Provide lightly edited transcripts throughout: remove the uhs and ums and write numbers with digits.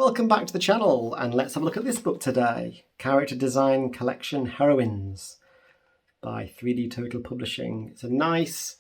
Welcome back to the channel, and let's have a look at this book today. Character Design Collection Heroines by 3dtotal Publishing. It's a nice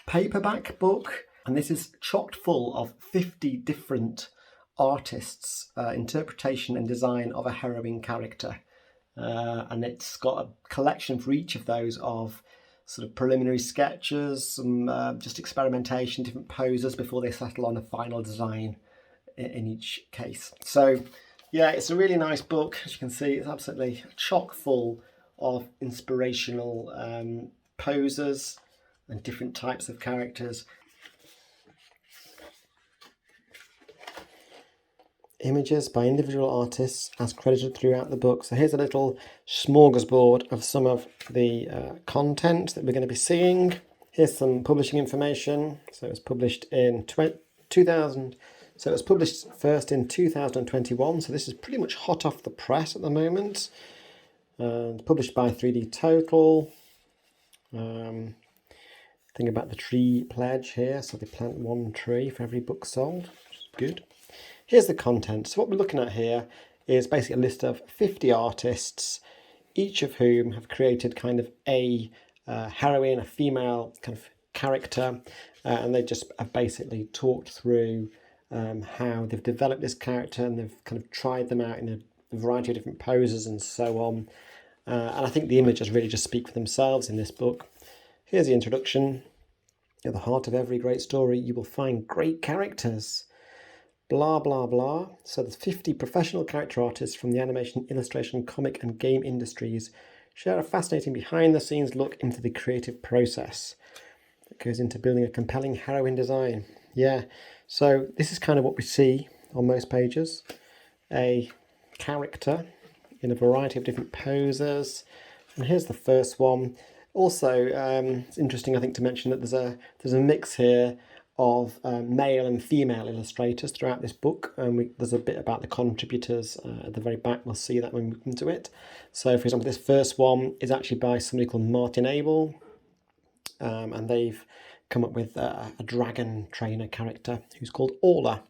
paperback book, and this is chock full of 50 different artists' interpretation and design of a heroine character. And it's got a collection for each of those of sort of preliminary sketches, some just experimentation, different poses before they settle on a final design in each case. So yeah, it's a really nice book. As you can see, it's absolutely chock full of inspirational poses and different types of characters. Images by individual artists as credited throughout the book. So here's a little smorgasbord of some of the content that we're going to be seeing. Here's some publishing information. So it was published in 2000. So it was published first in 2021. So this is pretty much hot off the press at the moment. Published by 3dtotal. Think about the tree pledge here. So they plant one tree for every book sold, which is good. Here's the content. So what we're looking at here is basically a list of 50 artists, each of whom have created kind of a heroine, a female kind of character, and they just have basically talked through how they've developed this character, and they've kind of tried them out in a variety of different poses and so on. And I think the images really just speak for themselves in this book. Here's the introduction. At the heart of every great story, you will find great characters. Blah, blah, blah. So there's 50 professional character artists from the animation, illustration, comic and game industries share a fascinating behind-the-scenes look into the creative process that goes into building a compelling heroine design. Yeah, so this is kind of what we see on most pages. A character in a variety of different poses. And here's the first one. Also, it's interesting, I think, to mention that there's a mix here of male and female illustrators throughout this book. There's a bit about the contributors at the very back. We'll see that when we come to it. So, for example, this first one is actually by somebody called Martin Abel, and they've come up with a dragon trainer character who's called Orla.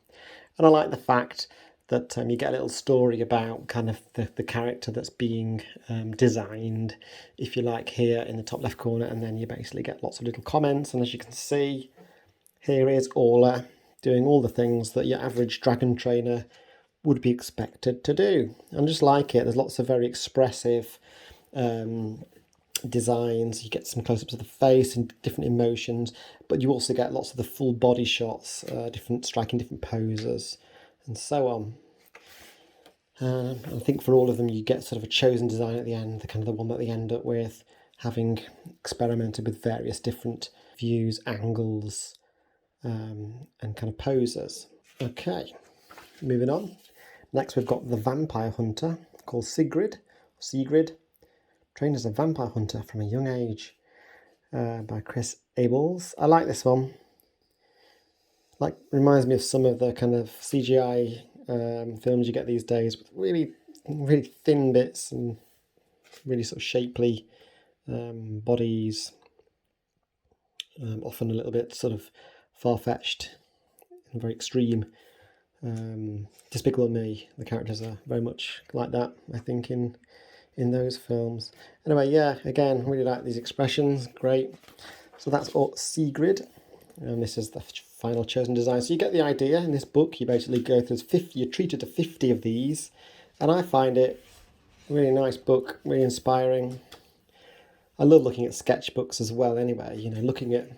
And I like the fact that you get a little story about kind of the character that's being designed, if you like, here in the top left corner, and then you basically get lots of little comments. And as you can see, here is Orla doing all the things that your average dragon trainer would be expected to do. And just like it, there's lots of very expressive designs. You get some close-ups of the face and different emotions, but you also get lots of the full body shots, striking different poses and so on. I think for all of them you get sort of a chosen design at the end, the kind of the one that they end up with, having experimented with various different views, angles, and kind of poses. Okay, moving on. Next we've got the vampire hunter called Sigrid, trained as a vampire hunter from a young age, by Chris Abels. I like this one. Reminds me of some of the kind of CGI films you get these days with really, really thin bits and really sort of shapely bodies, often a little bit sort of far-fetched and very extreme. Despicable Me, the characters are very much like that, I think, in those films. Anyway, yeah, again, really like these expressions, great. So that's all Sigrid, and this is the final chosen design. So you get the idea. In this book, you basically go through 50, you're treated to 50 of these, and I find it a really nice book, really inspiring. I love looking at sketchbooks as well anyway, you know, looking at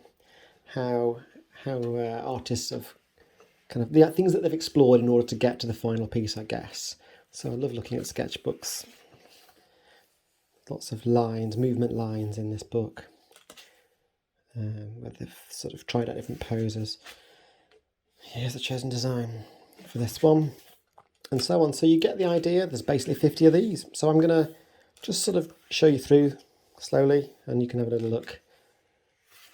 how artists have kind of the things that they've explored in order to get to the final piece, I guess. So I love looking at sketchbooks. Lots of lines, movement lines in this book, where they've sort of tried out different poses. Here's the chosen design for this one, and so on. So you get the idea. There's basically 50 of these. So I'm going to just sort of show you through slowly, and you can have a little look.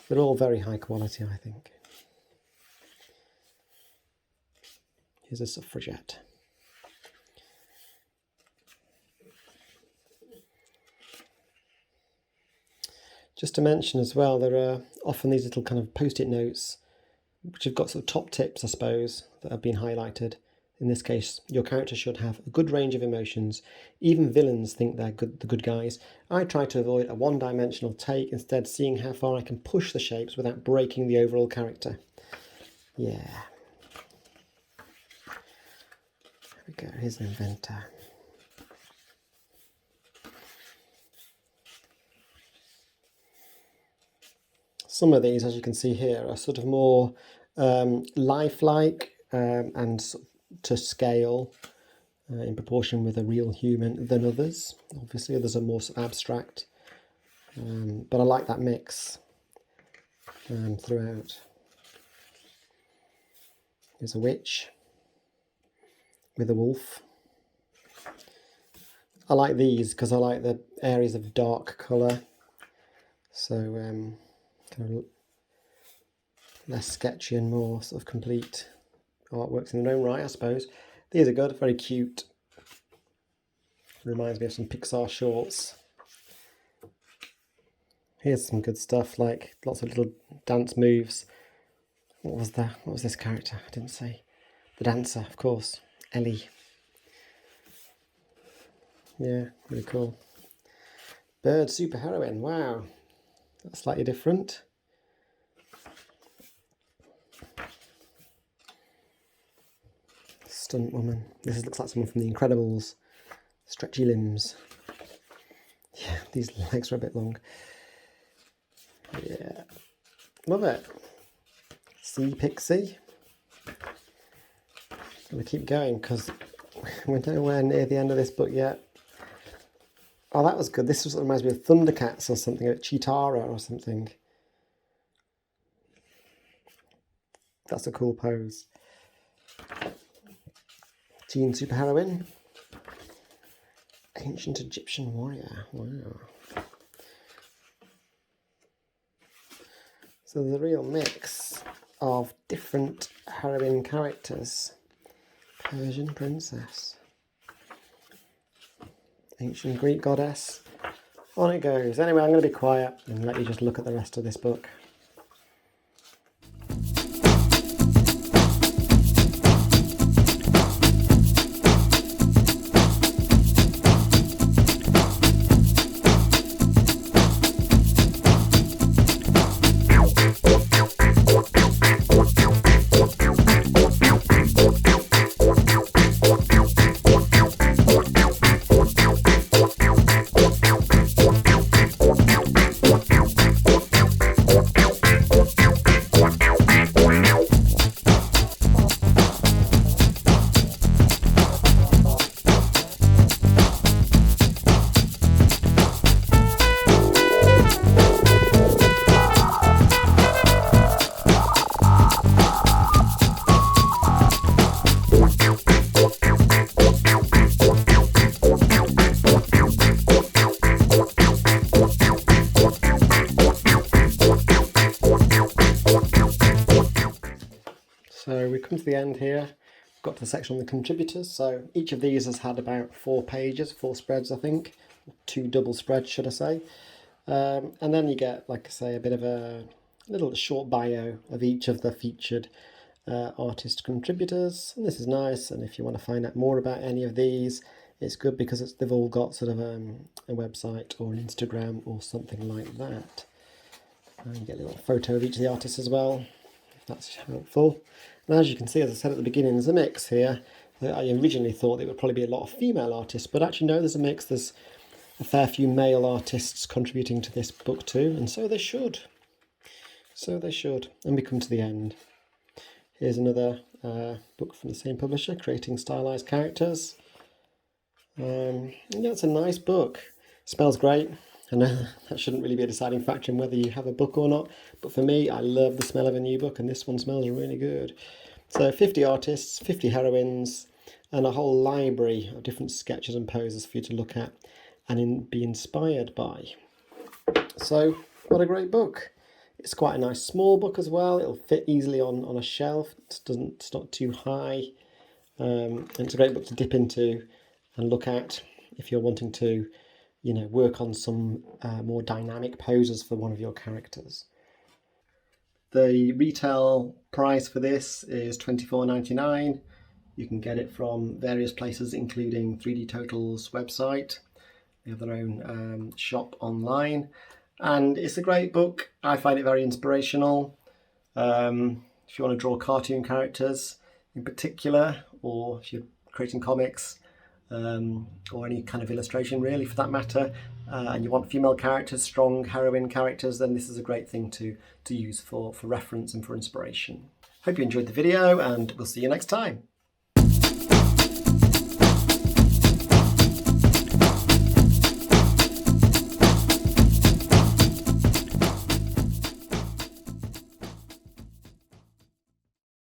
They're all very high quality, I think. Here's a suffragette. Just to mention as well, there are often these little kind of post-it notes which have got sort of top tips, I suppose, that have been highlighted In this case, your character should have a good range of emotions. Even villains think they're the good guys. I try to avoid a one-dimensional take, instead seeing how far I can push the shapes without breaking the overall character. Yeah. There we go, here's an inventor. Some of these, as you can see here, are sort of more lifelike and to scale in proportion with a real human than others. Obviously, others are more abstract, but I like that mix throughout. There's a witch with a wolf. I like these because I like the areas of dark colour, so kind of less sketchy and more sort of complete artworks in their own right, I suppose. These are good, very cute. Reminds me of some Pixar shorts. Here's some good stuff, like lots of little dance moves. What was this character? I didn't say. The dancer, of course. Ellie. Yeah, really cool. Bird superheroine, wow. That's slightly different. Stunt woman. This looks like someone from The Incredibles. Stretchy limbs. Yeah, these legs are a bit long. Yeah, love it. Sea pixie. I'm going to keep going because we're nowhere near the end of this book yet. Oh, that was good. This reminds me of Thundercats or something, like Chitara or something. That's a cool pose. Teen superheroine. Ancient Egyptian warrior. Wow. So there's a real mix of different heroine characters. Persian princess. Ancient Greek goddess. On it goes. Anyway, I'm going to be quiet and let you just look at the rest of this book. So we come to the end here. Got to the section on the contributors. So each of these has had about 4 pages, 4 spreads, I think. 2 double spreads, should I say. And then you get, like I say, a bit of a little short bio of each of the featured artist contributors. And this is nice. And if you want to find out more about any of these, it's good because they've all got sort of a website or an Instagram or something like that. And you get a little photo of each of the artists as well, if that's helpful. And as you can see, as I said at the beginning, there's a mix here. I originally thought there would probably be a lot of female artists, but actually no, there's a mix. There's a fair few male artists contributing to this book too, and so they should. So they should. And we come to the end. Here's another book from the same publisher, Creating Stylized Characters. Yeah, it's a nice book. Smells great. I know that shouldn't really be a deciding factor in whether you have a book or not, but for me, I love the smell of a new book, and this one smells really good. So 50 artists, 50 heroines, and a whole library of different sketches and poses for you to look at and be inspired by. So, what a great book. It's quite a nice small book as well. It'll fit easily on a shelf. It's not too high. And it's a great book to dip into and look at if you're wanting to, you know, work on some more dynamic poses for one of your characters. The retail price for this is $24.99. You can get it from various places, including 3dtotal's website. They have their own shop online, and it's a great book. I find it very inspirational. If you want to draw cartoon characters in particular, or if you're creating comics, or any kind of illustration really for that matter, and you want female characters, strong heroine characters, then this is a great thing to use for reference and for inspiration. Hope you enjoyed the video, and we'll see you next time.